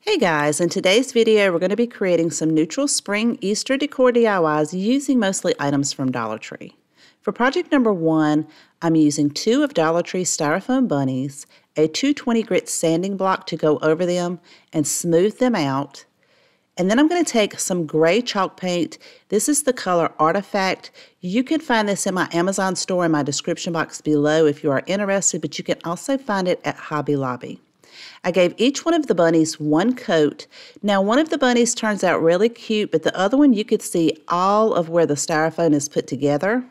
Hey guys, in today's video we're going to be creating some neutral spring Easter decor DIYs using mostly items from Dollar Tree. For project number 1, I'm using 2 of Dollar Tree's styrofoam bunnies, a 220 grit sanding block to go over them and smooth them out. And then I'm going to take some gray chalk paint. This is the color Artifact. You can find this in my Amazon store in my description box below if you are interested, but you can also find it at Hobby Lobby. I gave each one of the bunnies one coat. Now, one of the bunnies turns out really cute, but the other one you could see all of where the styrofoam is put together.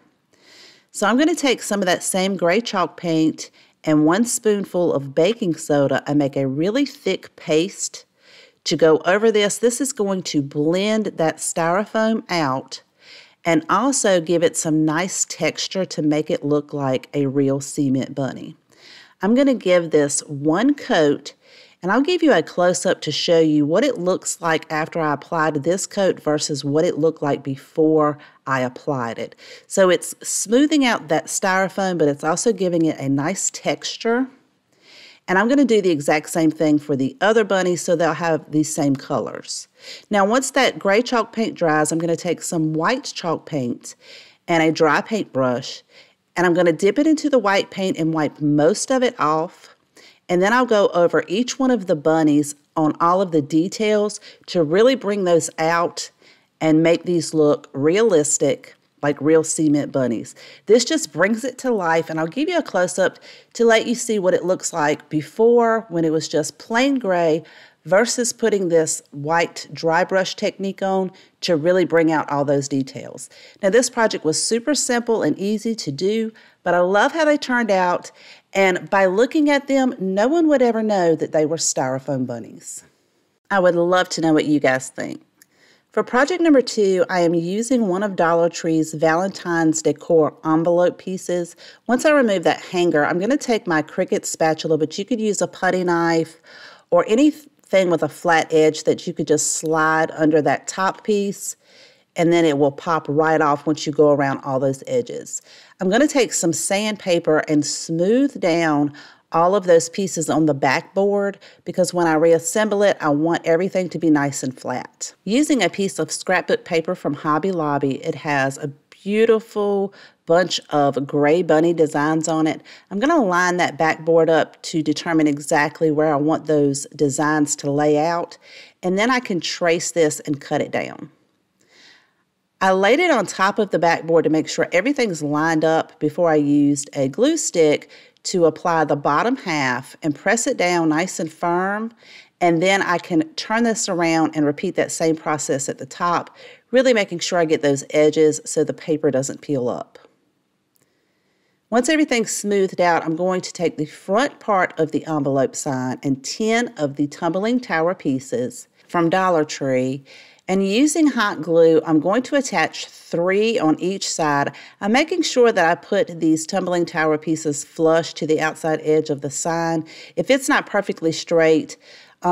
So I'm going to take some of that same gray chalk paint and 1 spoonful of baking soda and make a really thick paste to go over this. This is going to blend that styrofoam out and also give it some nice texture to make it look like a real cement bunny. I'm going to give this one coat, and I'll give you a close-up to show you what it looks like after I applied this coat versus what it looked like before I applied it. So it's smoothing out that styrofoam, but it's also giving it a nice texture. And I'm going to do the exact same thing for the other bunnies so they'll have these same colors. Now, once that gray chalk paint dries, I'm going to take some white chalk paint and a dry paintbrush, and I'm going to dip it into the white paint and wipe most of it off. And then I'll go over each one of the bunnies on all of the details to really bring those out and make these look realistic, like real cement bunnies. This just brings it to life, and I'll give you a close-up to let you see what it looks like before when it was just plain gray versus putting this white dry brush technique on to really bring out all those details. Now, this project was super simple and easy to do, but I love how they turned out, and by looking at them, no one would ever know that they were styrofoam bunnies. I would love to know what you guys think. For project number 2, I am using one of Dollar Tree's Valentine's Decor envelope pieces. Once I remove that hanger, I'm going to take my Cricut spatula, but you could use a putty knife or anything with a flat edge that you could just slide under that top piece, and then it will pop right off once you go around all those edges. I'm going to take some sandpaper and smooth down all of those pieces on the backboard because when I reassemble it, I want everything to be nice and flat. Using a piece of scrapbook paper from Hobby Lobby, it has a beautiful bunch of gray bunny designs on it. I'm going to line that backboard up to determine exactly where I want those designs to lay out, and then I can trace this and cut it down. I laid it on top of the backboard to make sure everything's lined up before I used a glue stick to apply the bottom half and press it down nice and firm, and then I can turn this around and repeat that same process at the top, really making sure I get those edges so the paper doesn't peel up. Once everything's smoothed out, I'm going to take the front part of the envelope sign and 10 of the tumbling tower pieces from Dollar Tree, and using hot glue, I'm going to attach 3 on each side. I'm making sure that I put these tumbling tower pieces flush to the outside edge of the sign. If it's not perfectly straight,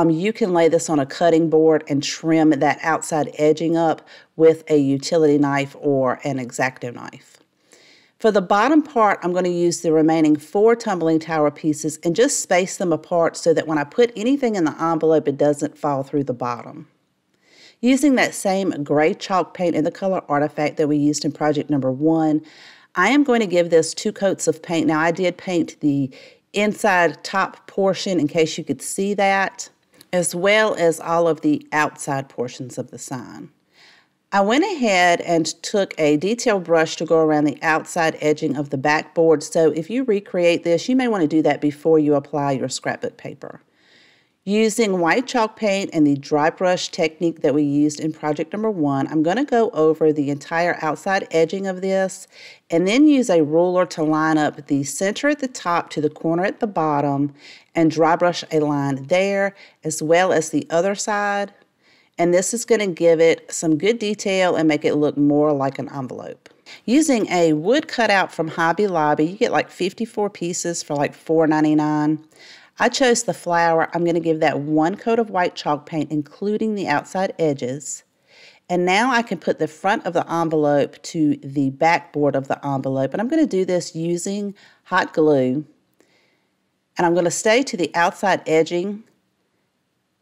you can lay this on a cutting board and trim that outside edging up with a utility knife or an X-Acto knife. For the bottom part, I'm going to use the remaining 4 tumbling tower pieces and just space them apart so that when I put anything in the envelope, it doesn't fall through the bottom. Using that same gray chalk paint in the color Artifact that we used in project number 1, I am going to give this 2 coats of paint. Now, I did paint the inside top portion in case you could see that, as well as all of the outside portions of the sign. I went ahead and took a detail brush to go around the outside edging of the backboard, so if you recreate this, you may want to do that before you apply your scrapbook paper. Using white chalk paint and the dry brush technique that we used in project number 1, I'm going to go over the entire outside edging of this and then use a ruler to line up the center at the top to the corner at the bottom and dry brush a line there as well as the other side. And this is going to give it some good detail and make it look more like an envelope. Using a wood cutout from Hobby Lobby, you get like 54 pieces for like $4.99. I chose the flower. I'm going to give that 1 coat of white chalk paint, including the outside edges. And now I can put the front of the envelope to the backboard of the envelope. And I'm going to do this using hot glue. And I'm going to stay to the outside edging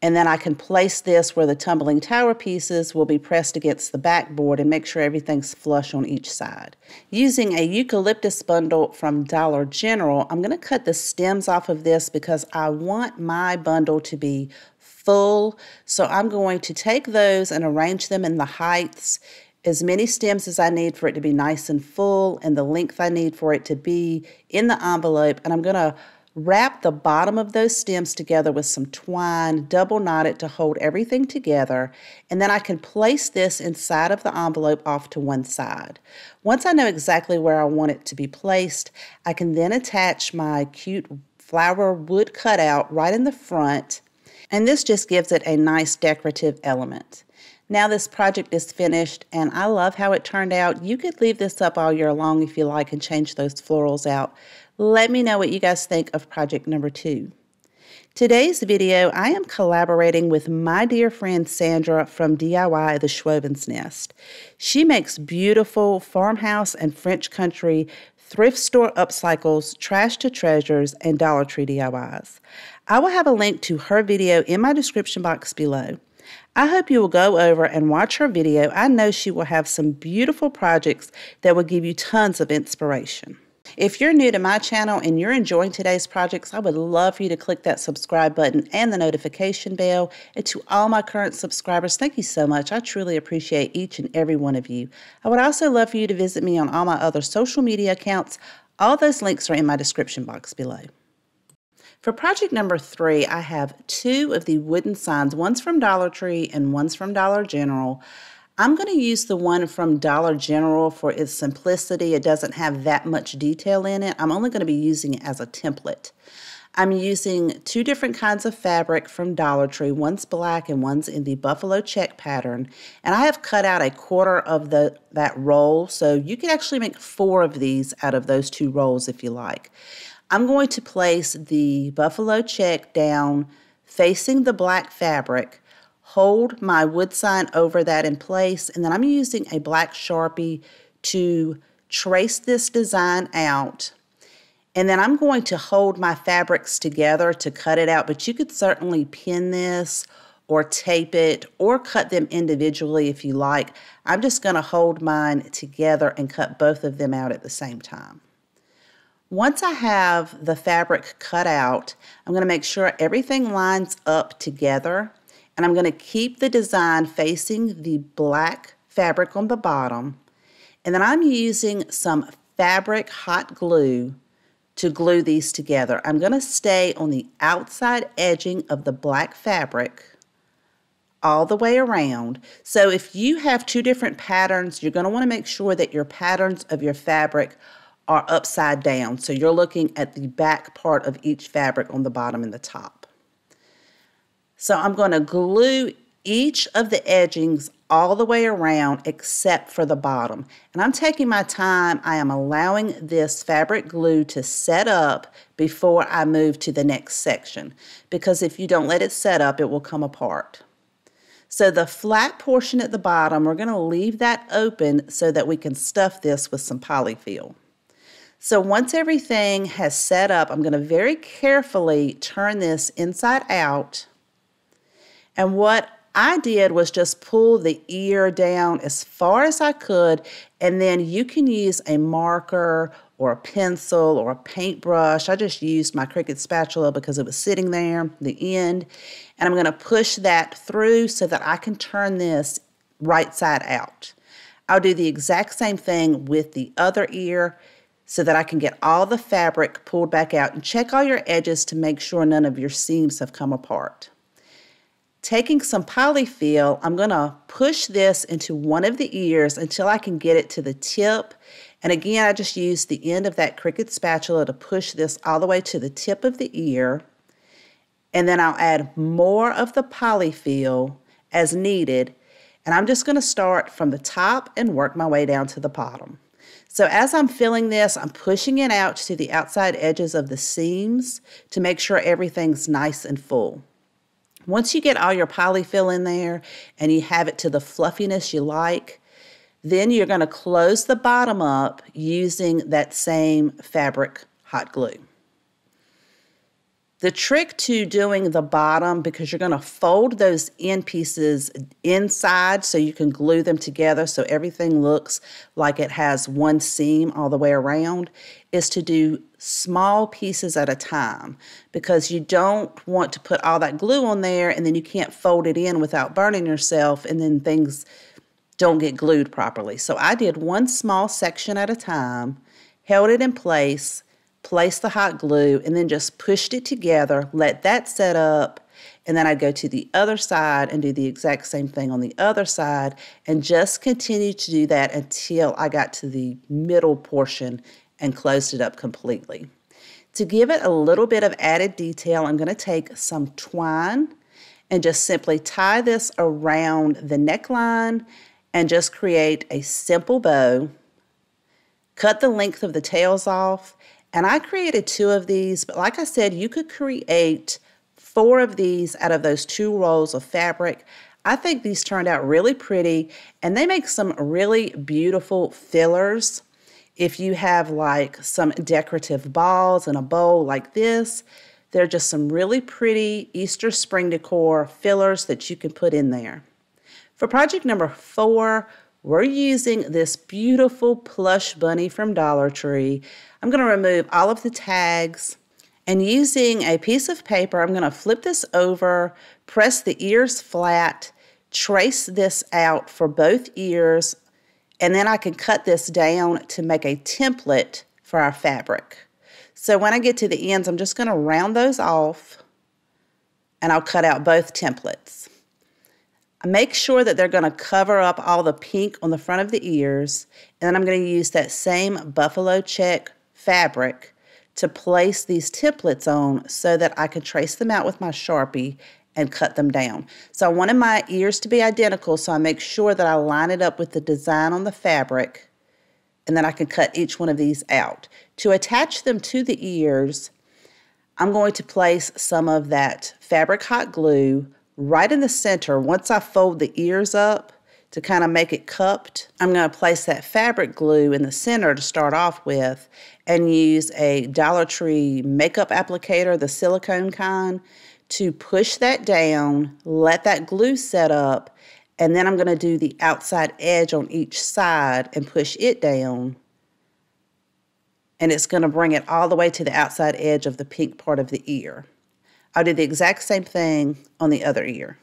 And then I can place this where the tumbling tower pieces will be pressed against the backboard and make sure everything's flush on each side. Using a eucalyptus bundle from Dollar General, I'm going to cut the stems off of this because I want my bundle to be full. So I'm going to take those and arrange them in the heights, as many stems as I need for it to be nice and full, and the length I need for it to be in the envelope. And I'm going to wrap the bottom of those stems together with some twine, double knot it to hold everything together, and then I can place this inside of the envelope off to one side. Once I know exactly where I want it to be placed, I can then attach my cute flower wood cutout right in the front, and this just gives it a nice decorative element. Now this project is finished, and I love how it turned out. You could leave this up all year long if you like and change those florals out. Let me know what you guys think of project number 2. Today's video, I am collaborating with my dear friend Sandra from DIY The Schwoben's Nest. She makes beautiful farmhouse and French country thrift store upcycles, trash to treasures, and Dollar Tree DIYs. I will have a link to her video in my description box below. I hope you will go over and watch her video. I know she will have some beautiful projects that will give you tons of inspiration. If you're new to my channel and you're enjoying today's projects, I would love for you to click that subscribe button and the notification bell. And to all my current subscribers, thank you so much. I truly appreciate each and every one of you. I would also love for you to visit me on all my other social media accounts. All those links are in my description box below. For project number 3, I have 2 of the wooden signs. One's from Dollar Tree and one's from Dollar General. I'm going to use the one from Dollar General for its simplicity. It doesn't have that much detail in it. I'm only going to be using it as a template. I'm using 2 different kinds of fabric from Dollar Tree. One's black and one's in the buffalo check pattern. And I have cut out a quarter of that roll, so you can actually make 4 of these out of those 2 rolls if you like. I'm going to place the buffalo check down facing the black fabric, hold my wood sign over that in place, and then I'm using a black Sharpie to trace this design out. And then I'm going to hold my fabrics together to cut it out, but you could certainly pin this or tape it or cut them individually if you like. I'm just going to hold mine together and cut both of them out at the same time. Once I have the fabric cut out, I'm going to make sure everything lines up together. And I'm going to keep the design facing the black fabric on the bottom. And then I'm using some fabric hot glue to glue these together. I'm going to stay on the outside edging of the black fabric all the way around. So if you have 2 different patterns, you're going to want to make sure that your patterns of your fabric are upside down. So you're looking at the back part of each fabric on the bottom and the top. So I'm going to glue each of the edgings all the way around except for the bottom. And I'm taking my time. I am allowing this fabric glue to set up before I move to the next section, because if you don't let it set up, it will come apart. So the flat portion at the bottom, we're going to leave that open so that we can stuff this with some polyfill. So once everything has set up, I'm going to very carefully turn this inside out. And what I did was just pull the ear down as far as I could, and then you can use a marker or a pencil or a paintbrush. I just used my Cricut spatula because it was sitting there, the end, and I'm going to push that through so that I can turn this right side out. I'll do the exact same thing with the other ear so that I can get all the fabric pulled back out, and check all your edges to make sure none of your seams have come apart. Taking some polyfill, I'm going to push this into one of the ears until I can get it to the tip. And again, I just used the end of that Cricut spatula to push this all the way to the tip of the ear. And then I'll add more of the polyfill as needed. And I'm just going to start from the top and work my way down to the bottom. So as I'm filling this, I'm pushing it out to the outside edges of the seams to make sure everything's nice and full. Once you get all your polyfill in there and you have it to the fluffiness you like, then you're going to close the bottom up using that same fabric hot glue. The trick to doing the bottom, because you're going to fold those end pieces inside so you can glue them together so everything looks like it has one seam all the way around, is to do small pieces at a time, because you don't want to put all that glue on there and then you can't fold it in without burning yourself and then things don't get glued properly. So I did one small section at a time, held it in place, placed the hot glue, and then just pushed it together, let that set up, and then I'd go to the other side and do the exact same thing on the other side, and just continue to do that until I got to the middle portion and closed it up completely. To give it a little bit of added detail, I'm going to take some twine and just simply tie this around the neckline and just create a simple bow. Cut the length of the tails off. And I created 2 of these, but like I said, you could create 4 of these out of those 2 rolls of fabric. I think these turned out really pretty, and they make some really beautiful fillers. If you have like some decorative balls in a bowl like this, they're just some really pretty Easter spring decor fillers that you can put in there. For project number 4, we're using this beautiful plush bunny from Dollar Tree. I'm going to remove all of the tags, and using a piece of paper, I'm going to flip this over, press the ears flat, trace this out for both ears, and then I can cut this down to make a template for our fabric. So when I get to the ends, I'm just going to round those off, and I'll cut out both templates. Make sure that they're going to cover up all the pink on the front of the ears, and then I'm going to use that same buffalo check fabric to place these templates on so that I can trace them out with my Sharpie and cut them down. So I wanted my ears to be identical, so I make sure that I line it up with the design on the fabric, and then I can cut each one of these out. To attach them to the ears, I'm going to place some of that fabric hot glue right in the center. Once I fold the ears up to kind of make it cupped, I'm going to place that fabric glue in the center to start off with and use a Dollar Tree makeup applicator, the silicone kind, to push that down, let that glue set up, and then I'm going to do the outside edge on each side and push it down. And it's going to bring it all the way to the outside edge of the pink part of the ear. I'll do the exact same thing on the other ear.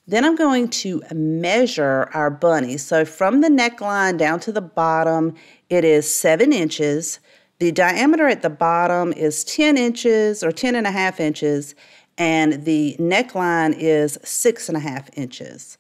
Then I'm going to measure our bunny. So from the neckline down to the bottom, it is 7 inches. The diameter at the bottom is 10 inches or 10.5 inches, and the neckline is 6.5 inches.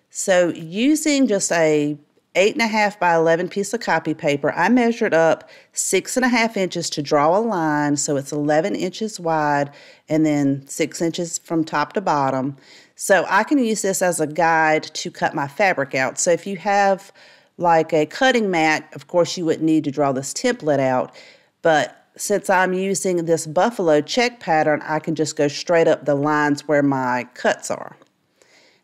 So using just a 8.5 by 11 piece of copy paper, I measured up 6.5 inches to draw a line, so it's 11 inches wide and then 6 inches from top to bottom. So I can use this as a guide to cut my fabric out. So if you have like a cutting mat, of course you wouldn't need to draw this template out, but since I'm using this buffalo check pattern, I can just go straight up the lines where my cuts are.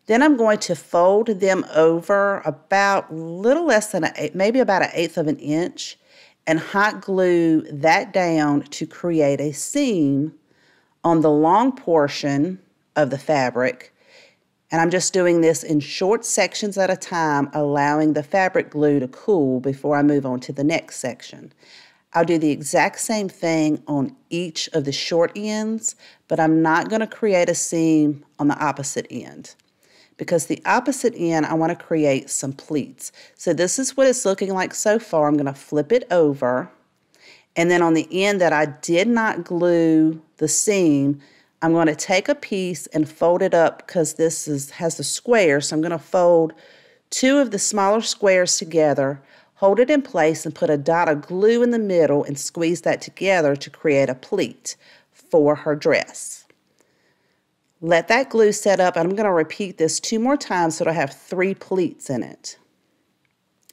Then I'm going to fold them over about a little less than maybe about 1/8 of an inch, and hot glue that down to create a seam on the long portion of the fabric. And I'm just doing this in short sections at a time, allowing the fabric glue to cool before I move on to the next section. I'll do the exact same thing on each of the short ends, but I'm not going to create a seam on the opposite end, because the opposite end, I want to create some pleats. So this is what it's looking like so far. I'm going to flip it over, and then on the end that I did not glue the seam, I'm going to take a piece and fold it up, because this has a square. So I'm going to fold 2 of the smaller squares together, hold it in place, and put a dot of glue in the middle and squeeze that together to create a pleat for her dress. Let that glue set up, and I'm going to repeat this 2 more times so it'll have 3 pleats in it.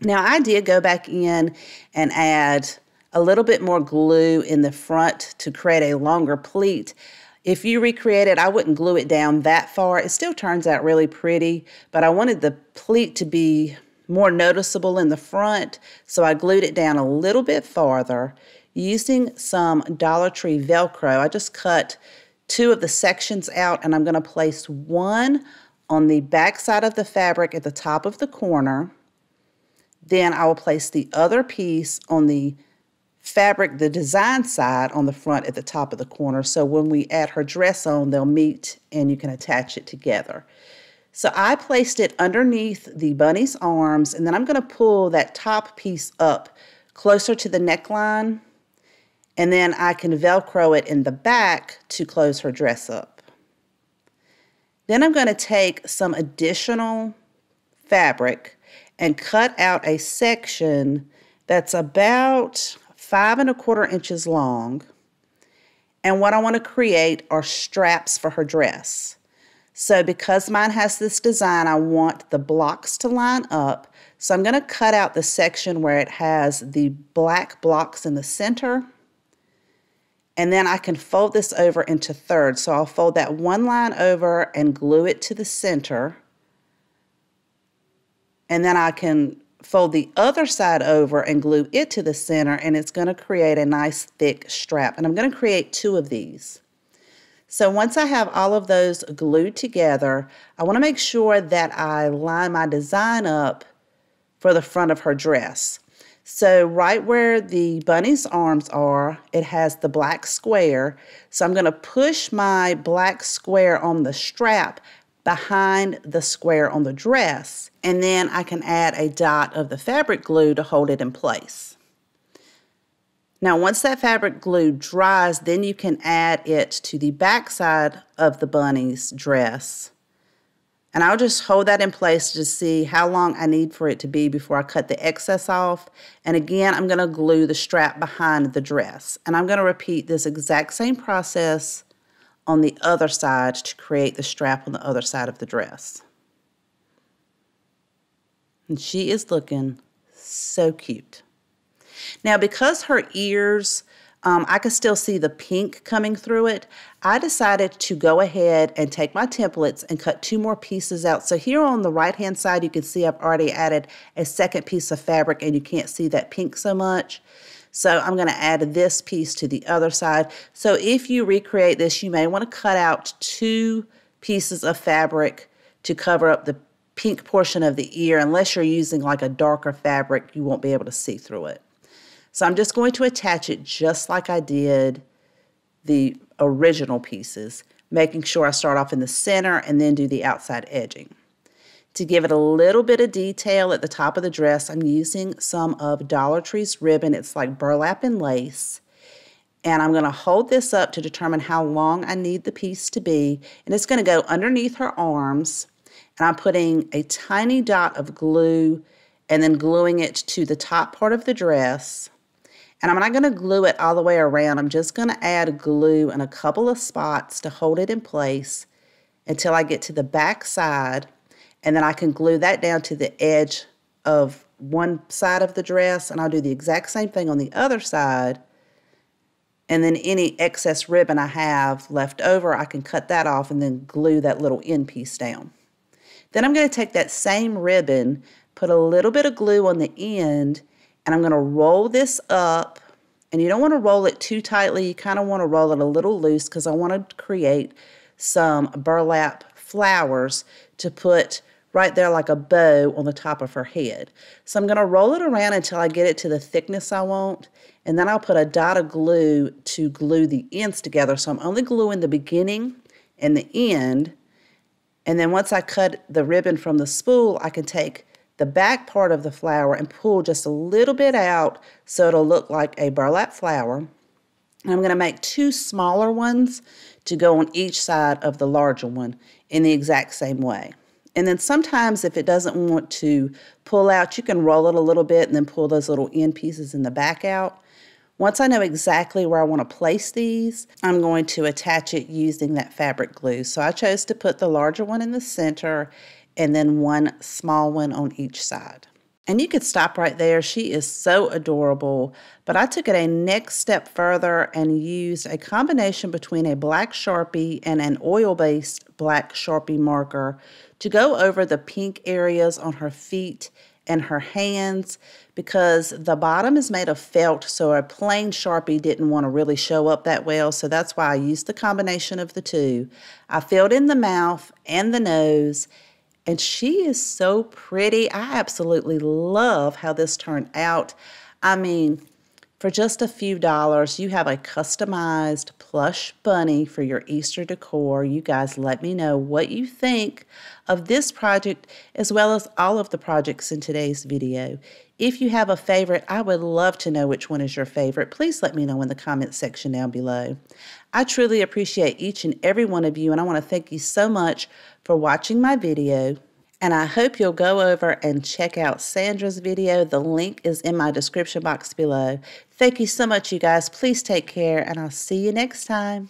Now I did go back in and add a little bit more glue in the front to create a longer pleat. If you recreate it, I wouldn't glue it down that far. It still turns out really pretty, but I wanted the pleat to be more noticeable in the front, so I glued it down a little bit farther using some Dollar Tree Velcro. I just cut 2 of the sections out, and I'm going to place one on the back side of the fabric at the top of the corner. Then I will place the other piece on the fabric, the design side, on the front at the top of the corner. So when we add her dress on, they'll meet and you can attach it together. So I placed it underneath the bunny's arms, and then I'm going to pull that top piece up closer to the neckline, and then I can Velcro it in the back to close her dress up. Then I'm going to take some additional fabric and cut out a section that's about 5 1/4 inches long. And what I want to create are straps for her dress. So because mine has this design, I want the blocks to line up. So I'm going to cut out the section where it has the black blocks in the center. And then I can fold this over into thirds. So I'll fold that one line over and glue it to the center. And then I can fold the other side over and glue it to the center, and it's going to create a nice thick strap. And I'm going to create 2 of these. So once I have all of those glued together, I want to make sure that I line my design up for the front of her dress. So right where the bunny's arms are, it has the black square. So I'm going to push my black square on the strap behind the square on the dress, and then I can add a dot of the fabric glue to hold it in place. Now once that fabric glue dries, then you can add it to the back side of the bunny's dress. And I'll just hold that in place to see how long I need for it to be before I cut the excess off. And again, I'm going to glue the strap behind the dress. And I'm going to repeat this exact same process on the other side to create the strap on the other side of the dress. And she is looking so cute. Now, because her ears, I could still see the pink coming through it, I decided to go ahead and take my templates and cut 2 more pieces out. So here on the right-hand side, you can see I've already added a second piece of fabric, and you can't see that pink so much. So I'm going to add this piece to the other side. So if you recreate this, you may want to cut out 2 pieces of fabric to cover up the pink portion of the ear. Unless you're using like a darker fabric, you won't be able to see through it. So I'm just going to attach it just like I did the original pieces, making sure I start off in the center and then do the outside edging. To give it a little bit of detail at the top of the dress, I'm using some of Dollar Tree's ribbon. It's like burlap and lace. And I'm going to hold this up to determine how long I need the piece to be. And it's going to go underneath her arms. And I'm putting a tiny dot of glue and then gluing it to the top part of the dress. And I'm not going to glue it all the way around. I'm just going to add glue in a couple of spots to hold it in place until I get to the back side. And then I can glue that down to the edge of one side of the dress. And I'll do the exact same thing on the other side. And then any excess ribbon I have left over, I can cut that off and then glue that little end piece down. Then I'm going to take that same ribbon, put a little bit of glue on the end, and I'm going to roll this up. And you don't want to roll it too tightly. You kind of want to roll it a little loose because I want to create some burlap flowers to put right there like a bow on the top of her head. So I'm going to roll it around until I get it to the thickness I want. And then I'll put a dot of glue to glue the ends together. So I'm only gluing the beginning and the end. And then once I cut the ribbon from the spool, I can take the back part of the flower and pull just a little bit out so it'll look like a burlap flower. And I'm going to make 2 smaller ones to go on each side of the larger one in the exact same way. And then sometimes if it doesn't want to pull out, you can roll it a little bit and then pull those little end pieces in the back out. Once I know exactly where I want to place these, I'm going to attach it using that fabric glue. So I chose to put the larger one in the center and then 1 small one on each side. And you could stop right there. She is so adorable. But I took it a next step further and used a combination between a black Sharpie and an oil-based black Sharpie marker to go over the pink areas on her feet and her hands because the bottom is made of felt, so a plain Sharpie didn't want to really show up that well, so that's why I used the combination of the two. I filled in the mouth and the nose, and she is so pretty. I absolutely love how this turned out. I mean, for just a few dollars, you have a customized plush bunny for your Easter decor. You guys let me know what you think of this project as well as all of the projects in today's video. If you have a favorite, I would love to know which one is your favorite. Please let me know in the comments section down below. I truly appreciate each and every one of you, and I want to thank you so much for watching my video. And I hope you'll go over and check out Sandra's video. The link is in my description box below. Thank you so much, you guys. Please take care, and I'll see you next time.